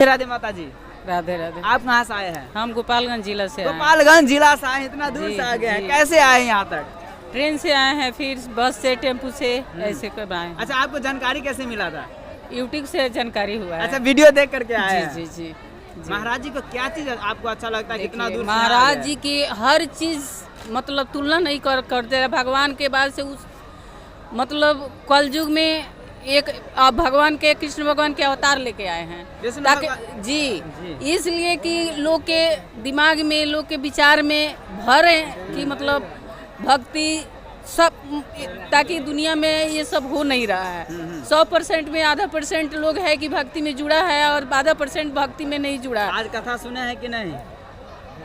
राधे माता जी। राधे राधे। आप कहाँ से आए हैं? हम गोपालगंज जिला से आए हैं। गोपालगंज जिला से आए, इतना दूर से आ गए हैं, कैसे आए यहाँ तक? ट्रेन से आए हैं, फिर बस से, टेम्पू से, ऐसे कर आए हैं। अच्छा, आपको जानकारी कैसे मिला था? यूट्यूब से जानकारी हुआ है। अच्छा, वीडियो देख करके आए हैं। जी जी जी। महाराज जी को क्या चीज आपको अच्छा लगता है? कितना दूर से महाराज आए जी हैं? की हर चीज मतलब तुलना नहीं करते हैं। भगवान के बाद से उस मतलब कलयुग में एक भगवान के, कृष्ण भगवान के अवतार लेके आए हैं ताकि जी इसलिए कि लोग के दिमाग में, लोग के विचार में भरे कि मतलब भक्ति सब, ताकि दुनिया में ये सब हो नहीं रहा है। 100% में आधा % लोग है कि भक्ति में जुड़ा है और आधा % भक्ति में नहीं जुड़ा है। आज कथा सुने हैं कि नहीं?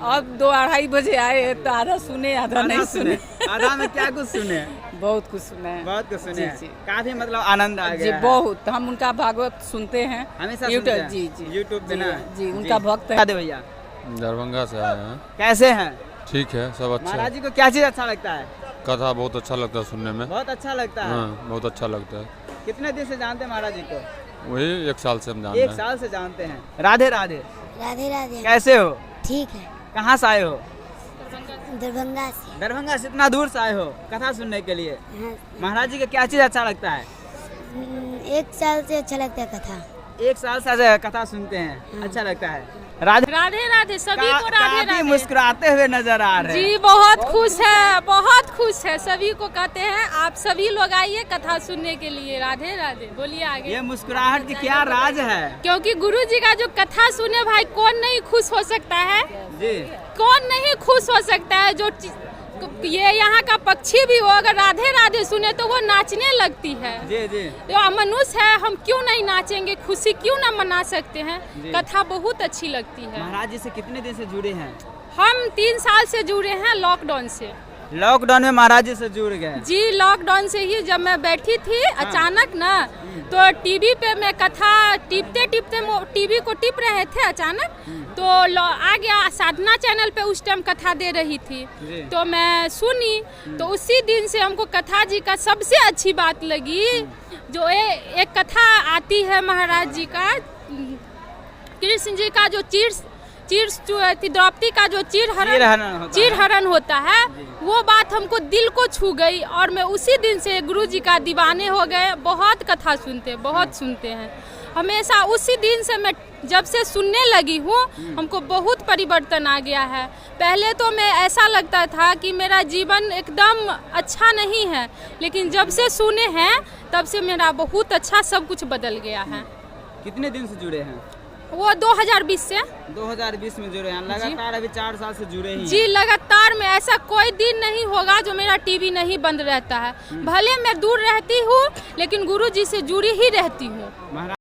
अब 2-2:30 बजे आए तो आधा सुने, आधा नहीं सुने। आधा में क्या कुछ सुने? बहुत कुछ सुने हैं। बहुत कुछ सुने हैं। जी। काफी मतलब आनंद आ गया जी है। बहुत। हम उनका भागवत सुनते हैं हमेशा यूट्यूब। सुनते हैं? जी जी यूट्यूब पे ना? जी उनका भक्त है। राधे भैया, दरभंगा से आए हैं। कैसे हैं? ठीक है, सब अच्छा महाराज है। जी को क्या चीज अच्छा लगता है? कथा बहुत अच्छा लगता है सुनने में। बहुत अच्छा लगता है। हाँ, बहुत अच्छा लगता है। कितने दिन से जानते हैं महाराज जी को? वही 1 साल से हम जान 1 रहे हैं। साल से जानते हैं। राधे राधे। राधे राधे। कैसे हो? ठीक है। कहाँ से आए हो? दरभंगा से। दरभंगा से इतना दूर से आए हो कथा सुनने के लिए। हाँ। महाराज जी का क्या चीज अच्छा लगता है? 1 साल से अच्छा लगता है कथा। 1 साल से कथा सुनते हैं, अच्छा लगता है। राधे राधे राधे। सभी को राधे काफी राधे। मुस्कुराते हुए नजर आ रहे हैं। जी बहुत खुश है, बहुत खुश है। सभी को कहते हैं आप सभी लोग आइए कथा सुनने के लिए। राधे राधे। बोलिए आगे। ये मुस्कुराहट की क्या राज है? क्योंकि गुरु जी का जो कथा सुने भाई, कौन नहीं खुश हो सकता है? जी। कौन नहीं खुश हो सकता है? जो ये यहाँ का पक्षी भी हो, अगर राधे राधे सुने तो वो नाचने लगती है। जी जी। तो मनुष्य है, हम क्यों नहीं नाचेंगे? खुशी क्यों ना मना सकते हैं? कथा बहुत अच्छी लगती है। महाराज जी से कितने दिन से जुड़े हैं? हम 3 साल से जुड़े हैं, लॉकडाउन से। लॉकडाउन में महाराज जी से जुड़ गए? जी लॉकडाउन से ही जब मैं बैठी थी अचानक ना, तो टीवी पे मैं कथा टिपते टिपते टीवी को टिप रहे थे, अचानक तो आ गया साधना चैनल पे। उस टाइम कथा दे रही थी तो मैं सुनी, तो उसी दिन से हमको कथा जी का सबसे अच्छी बात लगी। जो एक कथा आती है महाराज जी का, कृष्ण जी का जो द्रौपदी का जो चीरहरण होता है, वो बात हमको दिल को छू गई और मैं उसी दिन से गुरु जी का दीवाने हो गए। बहुत कथा सुनते, बहुत सुनते हैं हमेशा। उसी दिन से मैं जब से सुनने लगी हूँ, हमको बहुत परिवर्तन आ गया है। पहले तो मैं ऐसा लगता था कि मेरा जीवन एकदम अच्छा नहीं है, लेकिन जब से सुने हैं तब से मेरा बहुत अच्छा सब कुछ बदल गया है। कितने दिन से जुड़े हैं? वो 2020 से। 2020 में जुड़े हैं, लगातार अभी 4 साल से जुड़े ही जी हैं। लगातार में ऐसा कोई दिन नहीं होगा जो मेरा टीवी नहीं बंद रहता है। भले मैं दूर रहती हूँ लेकिन गुरु जी से जुड़ी ही रहती हूँ।